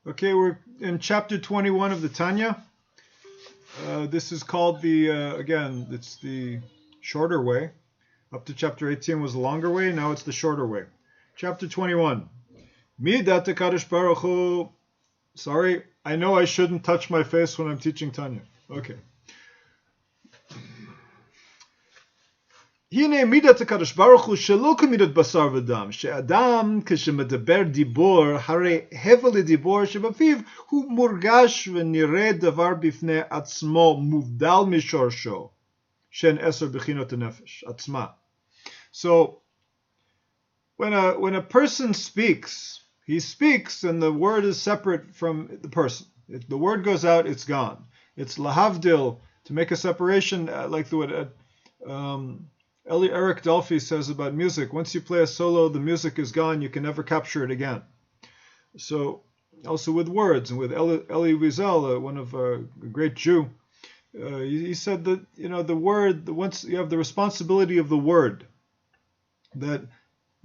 Okay, we're in chapter 21 of the Tanya. This is called again, it's the shorter way. Up to chapter 18 was the longer way, now it's the shorter way. Chapter 21. Midat HaKadosh Baruch Hu. Sorry, I know I shouldn't touch my face when I'm teaching Tanya. Okay. הנה מידת הקדוש ברוך הוא שלא כמידת בשר ודם, שאדם כשמדבר דיבור, הרי הבל לדיבור שבפיו הוא מורגש ונראה דבר בפני עצמו מובדל משורשו, שהן 10 בחינות הנפש, עצמה. So, when a person speaks, he speaks and the word is separate from the person. If the word goes out, it's gone. It's lahavdil, to make a separation, like the word... Eric Dolphy says about music, once you play a solo, the music is gone, you can never capture it again. So, also with words, and with Elie Wiesel, a great Jew, he said that, the word, once you have the responsibility of the word, it's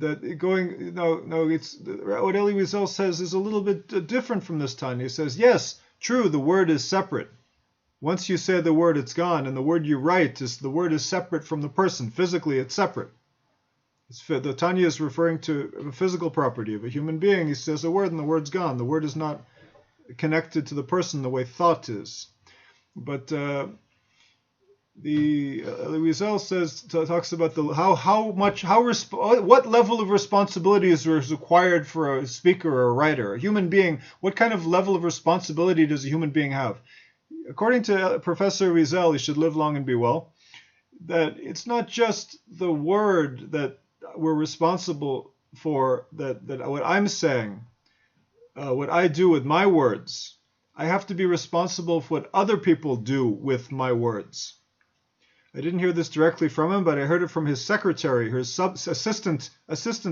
what Elie Wiesel says is a little bit different from this time. He says, yes, true, the word is separate. Once you say the word, it's gone, and the word you write, the word is separate from the person. Physically, it's separate. The Tanya is referring to a physical property of a human being. He says a word, and the word's gone. The word is not connected to the person the way thought is. But the Elie Wiesel talks about what level of responsibility is required for a speaker or a writer, a human being. What kind of level of responsibility does a human being have? According to Professor Wiesel, he should live long and be well, that it's not just the word that we're responsible for, that what I'm saying, what I do with my words, I have to be responsible for what other people do with my words. I didn't hear this directly from him, but I heard it from his secretary, his assistant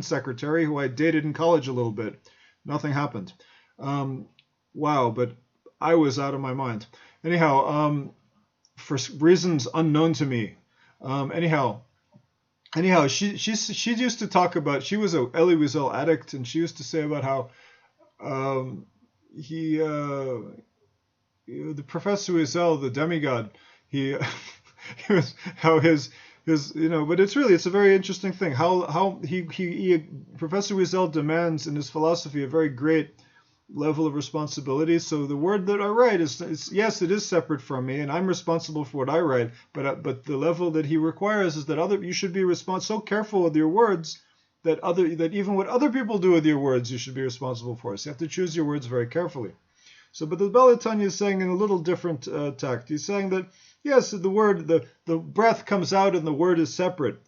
secretary, who I dated in college a little bit. Nothing happened. Wow, but I was out of my mind. Anyhow, for reasons unknown to me. Anyhow, she used to talk about, she was a Elie Wiesel addict, and she used to say about how the Professor Wiesel, the demigod, he was how his but it's a very interesting thing how he Professor Wiesel demands in his philosophy a very great level of responsibility. So the word that I write is yes, it is separate from me, and I'm responsible for what I write. But the level that he requires is that you should be so careful with your words that even what other people do with your words, you should be responsible for. So you have to choose your words very carefully. So, but the Baal Tanya is saying in a little different tact. He's saying that yes, the word, the breath comes out, and the word is separate,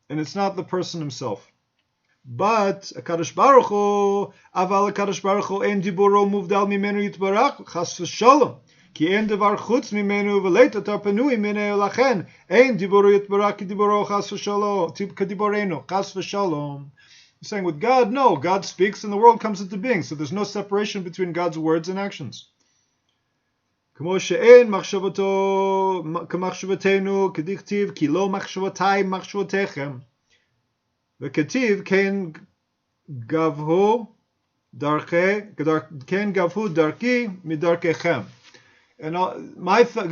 and it's not the person himself. But HaKadosh Baruch Hu, aval HaKadosh Baruch Hu ein diburo muvdal mimenu yitbarach, chas v'sholom, ki ein devar chutz mimenu v'leit atar panui minei lachen, ein diburo yitbarach ki diburo chas v'sholom, kediborenu, chas v'sholom. He's saying with God, no, God speaks and the world comes into being, so there's no separation between God's words and actions. K'mo she'en machshavato k'machshavatenu k'dichtiv ki lo machshavatai machshavatechem. V'ketiv ken gavhu darki midarkechem. And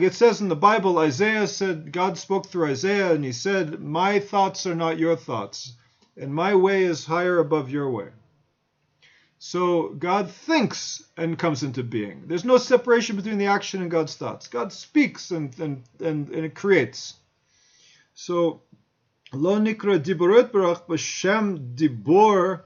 it says in the Bible, Isaiah said, God spoke through Isaiah, and he said, my thoughts are not your thoughts, and my way is higher above your way. So God thinks and comes into being. There's no separation between the action and God's thoughts. God speaks and it creates. So Lo nikra diborot barach b'shem dibor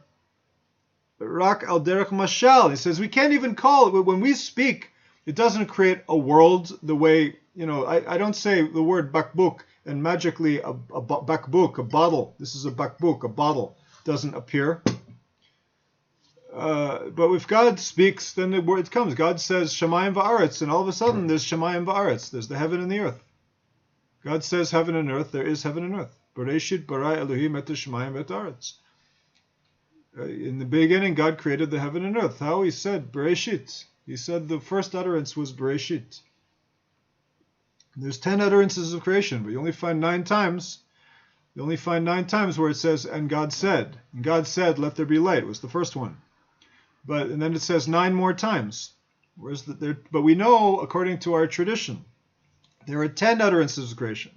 rak al derech mashal. He says we can't even call it, when we speak, it doesn't create a world the way, I don't say the word bakbuk and magically a bakbuk, a bottle. This is a bakbuk, a bottle, doesn't appear. But if God speaks, then the word comes. God says Shemayim va'aretz, and all of a sudden there's Shemayim va'aretz. There's the heaven and the earth. God says heaven and earth, there is heaven and earth. Bereshit bara Elohim et Shemayim et aretz. In the beginning, God created the heaven and earth. How? He said Bereshit. He said the first utterance was Bereshit. There's 10 utterances of creation, but you only find 9 times. You only find 9 times where it says, and God said. And God said, let there be light, was the first one. and then it says 9 more times. But we know, according to our tradition, there are 10 utterances of creation.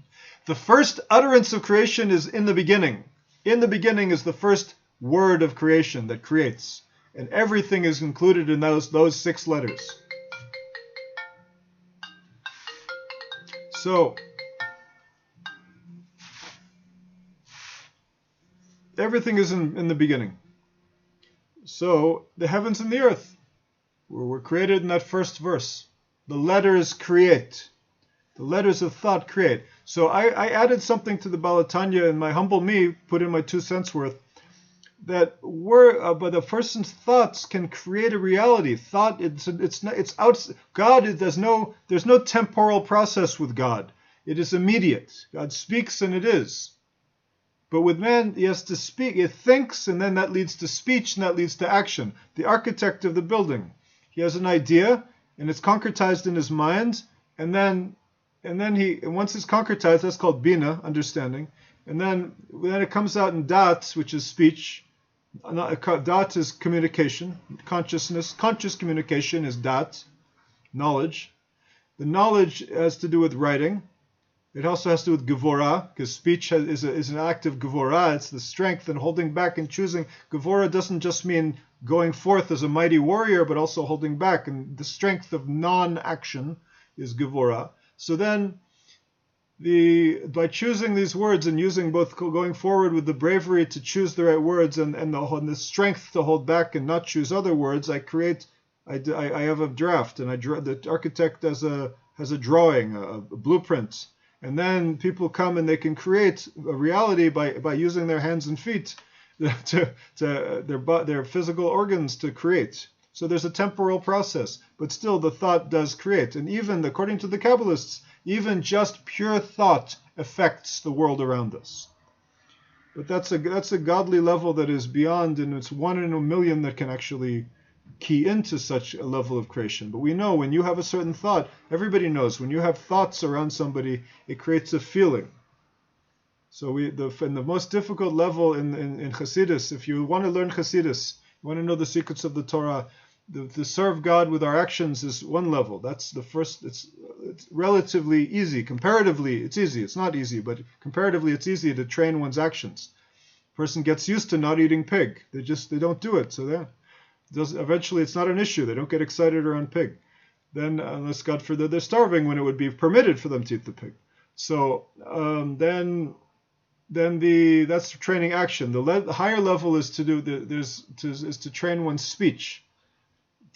The first utterance of creation is in the beginning. In the beginning is the first word of creation that creates. And everything is included in those 6 letters. So, everything is in the beginning. So, the heavens and the earth were created in that first verse. The letters create. The letters of thought create. So I added something to the Balatanya in my humble me, put in my 2 cents worth, that but a person's thoughts can create a reality. Thought, it's out. God, there's no temporal process with God. It is immediate. God speaks and it is. But with man, he has to speak. It thinks, and then that leads to speech, and that leads to action. The architect of the building, he has an idea, and it's concretized in his mind, and then once it's concretized, that's called bina, understanding, and then it comes out in dat, which is speech. Dat is communication, consciousness. Conscious communication is dat, knowledge. The knowledge has to do with writing. It also has to do with gevora, because speech is an act of gevora. It's the strength and holding back and choosing. Gevora doesn't just mean going forth as a mighty warrior, but also holding back. And the strength of non-action is gevora. So then, by choosing these words and using both going forward with the bravery to choose the right words and the strength to hold back and not choose other words, I have a draft, and the architect has a drawing, a blueprint. And then people come and they can create a reality by using their hands and feet to their physical organs to create. So there's a temporal process, but still the thought does create. And even, according to the Kabbalists, even just pure thought affects the world around us. But that's a godly level that is beyond, and it's 1 in a million that can actually key into such a level of creation. But we know when you have a certain thought, everybody knows when you have thoughts around somebody, it creates a feeling. So the most difficult level in Hasidus, if you want to learn Hasidus, you want to know the secrets of the Torah, to serve God with our actions is one level. That's the first. It's relatively easy. Comparatively, it's easy. It's not easy, but comparatively, it's easy to train one's actions. A person gets used to not eating pig. They don't do it. So eventually, it's not an issue. They don't get excited around pig. Then, unless God forbid they're starving, when it would be permitted for them to eat the pig. So that's training action. The higher level is to train one's speech.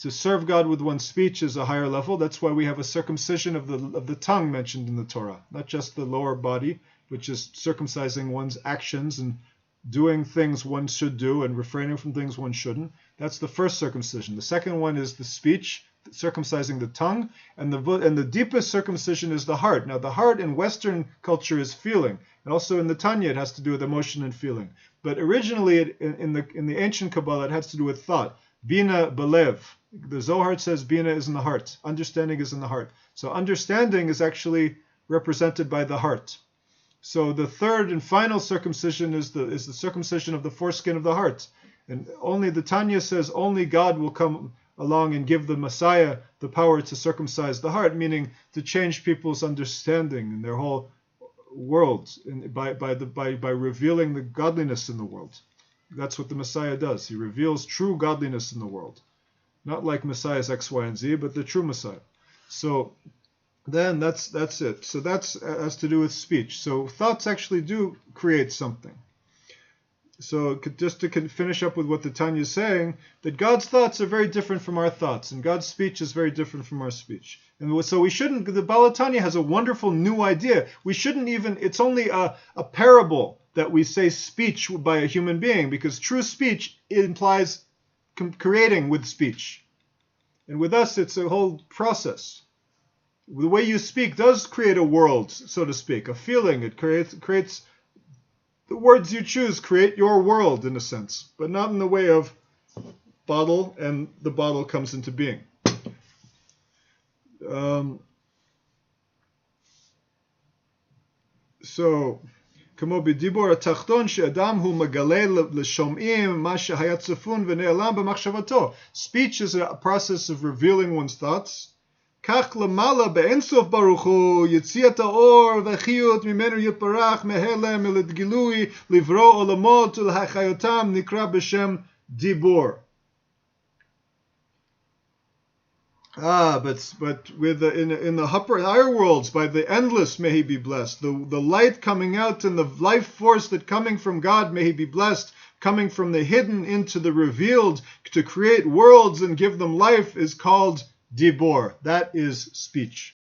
To serve God with one's speech is a higher level. That's why we have a circumcision of the tongue mentioned in the Torah, not just the lower body, but just circumcising one's actions and doing things one should do and refraining from things one shouldn't. That's the first circumcision. The second one is the speech, circumcising the tongue, and the deepest circumcision is the heart. Now, the heart in Western culture is feeling, and also in the Tanya it has to do with emotion and feeling. But originally, in the ancient Kabbalah, it has to do with thought. Bina belev. The Zohar says Bina is in the heart. Understanding is in the heart. So understanding is actually represented by the heart. So the third and final circumcision is the circumcision of the foreskin of the heart. And only the Tanya says only God will come along and give the Messiah the power to circumcise the heart, meaning to change people's understanding and their whole world by revealing the godliness in the world. That's what the Messiah does. He reveals true godliness in the world. Not like Messiah's X, Y, and Z, but the true Messiah. So then that's it. So that has to do with speech. So thoughts actually do create something. So just to finish up with what the Tanya is saying, that God's thoughts are very different from our thoughts, and God's speech is very different from our speech. And so we shouldn't, the Balatanya has a wonderful new idea. We shouldn't even, it's only a parable that we say speech by a human being, because true speech implies creating with speech. And with us, it's a whole process. The way you speak does create a world, so to speak, a feeling. It creates the words you choose create your world, in a sense, but not in the way of bottle, and the bottle comes into being. So כמו בדיבור התחתון שאדם הוא מגלה לשומעים מה שהיה צפון ונעלם במחשבתו. Speech is a process of revealing one's thoughts. כך למעלה באינסוף ברוך הוא יציאת האור והחיות ממנו יתברך מהלם אל גילוי לברוא עולמות ולהחיותם נקרא בשם דיבור. But with in the higher worlds, by the endless may he be blessed. The light coming out and the life force that coming from God may he be blessed, coming from the hidden into the revealed to create worlds and give them life is called dibor. That is speech.